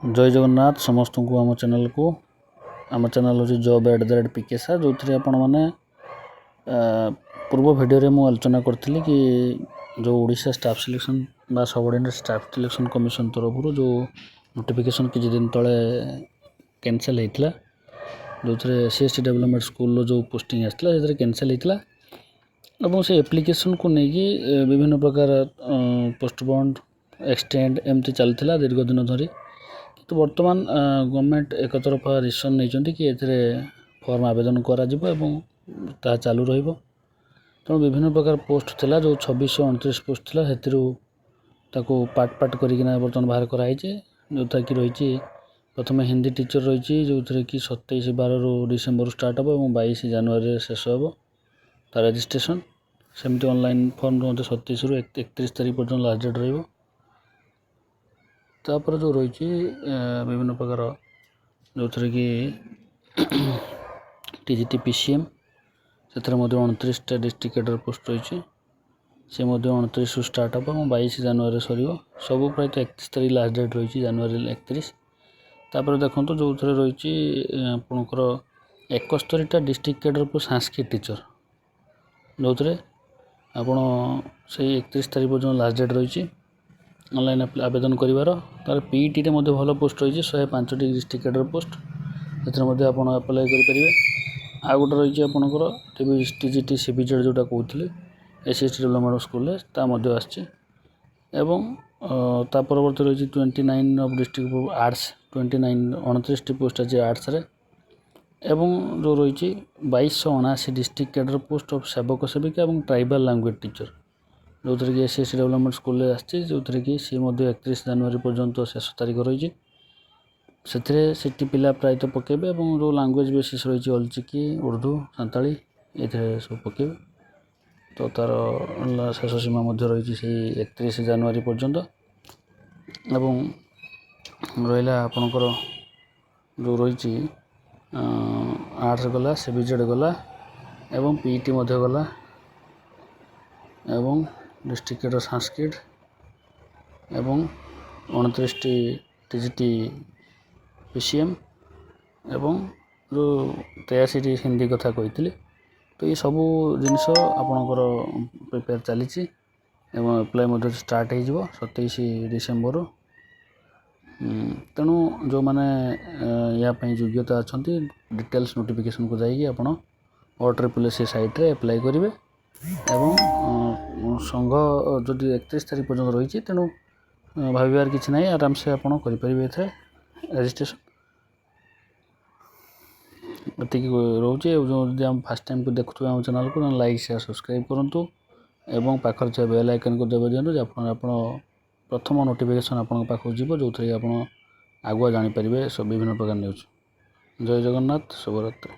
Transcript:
जय जगन्नाथ समस्त को आम चैनल को आम चैनल हूँ job@pksa जो थी आपण मैंने पूर्व भिडियो मु आलोचना करी कि जो ओडिशा स्टाफ सिलेक्शन बा सबऑर्डिनेट स्टाफ सिलेक्शन कमिशन तरफ जो नोटिफिकेशन किसी दिन तले कैंसल होता जो थे सीएसटी डेवलपमेंट स्कूल जो पोस्टिंग आसाला कैंसल होता और से एप्लिकेशन को लेकिन विभिन्न प्रकार पोस्टपोन्ड एक्सटेंड एमती चलता दीर्घ दिन धरी तो बर्तमान गवर्नमेंट एक तरफा डिसीजन नहीं कि एथिरे फॉर्म आवेदन करा चालू रहिबो तेणु विभिन्न प्रकार पोस्ट थिला जो 2629 पोस्ट थिला हेतिरु ताको पार्ट करिकिना बर्तमान बाहर कराई जो कि रही प्रथम हिंदी टीचर रही जो थे कि 27/12 डिसेम्बर स्टार्ट हे और 22 जनवरी शेष हे तार रजिस्ट्रेशन सेमती ऑनलाइन फॉर्म 27 रु 31 तारीख पर्यटन लास्ट डेट रहिबो तापर जो रही विभिन्न प्रकार जो थे कि टीजीटी पीसीएम से 29टा डिस्ट्रिक्ट कैडर पोस्ट रही से 29 स्टार्ट हे और 22 जनवरी सर सब प्राय 31 तारीख लास्ट डेट रही जनवरी 31 तापर देखो जो थे रही आपणकर 71टा district cadre post Sanskrit teacher जो थे आपण से 31 तारीख पर्यटन लास्ट डेट रही ऑनलाइन आवेदन करिवार तार पीईटी रे मध्य भल पोस्ट रही 105टी डिस्ट्रिक्ट कैडर पोस्ट से आप अप्लाई करेंगे आ गोटे रही आपंकर टीजीटी सीबीजेड जोटा कहते एसएसटी डेवलपमेंट स्कूल आसता परवर्ती रही 29 ऑफ डिस्ट्रिक्ट आर्ट्स 29 पोस्ट अच्छे आर्ट्स रे एवं जो रही 2279 डिस्ट्रिक्ट कैडर पोस्ट ऑफ सेवक सेविका और ट्राइबल लैंग्वेज टीचर जो थे कि एसएसटी डेवलपमेंट स्कूल जो थे कि सी 31 जनवरी पर्यंत शेष तारीख रही से पिला प्रायतः पकेबे और जो लैंग्वेज बेसिस रही अलचिकी उर्दू सान्ताली ये सब पकेबे तो तार शेष सीमा रही से 31 जनवरी पर्यंत एवं रहा आपणकर जो रही आर्ट्स गला सीबीजेड गला एवं पीईटी गला एवं डिस्ट्रिक्ट कैडर संस्कृत एवं 29टी टीजीटी पीसीएम एवं जो 83 हिंदी कथा कही तो ये सब जिनस आपणकर प्रिपेयर चली एवं अप्लाई स्टार्ट हो 27 डिसेम्बर तेणु जो मैंने यापाई योग्यता अच्छा डिटेल्स नोटिफिकेशन को जाइए आप OSSC साइट्रे अप्लाई करेंगे एवं संघ जो 31 तारीख पर्यटन रही तेणु भावार कि ना आराम से आपड़ करेंगे रजिस्ट्रेशन ये रोचे जो आम फास्ट टाइम को देखुए आम चैनल को लाइक शेयर सब्सक्राइब करूँ एवं पाखर बेल आइकन को देवे दिखाँ जहाँ प्रथम नोटिफिकेशन आपन पाखक जीव जो थे आप आगुआ जानीपर सब विभिन्न प्रकार न्यूज जय जगन्नाथ शुभरात्रि।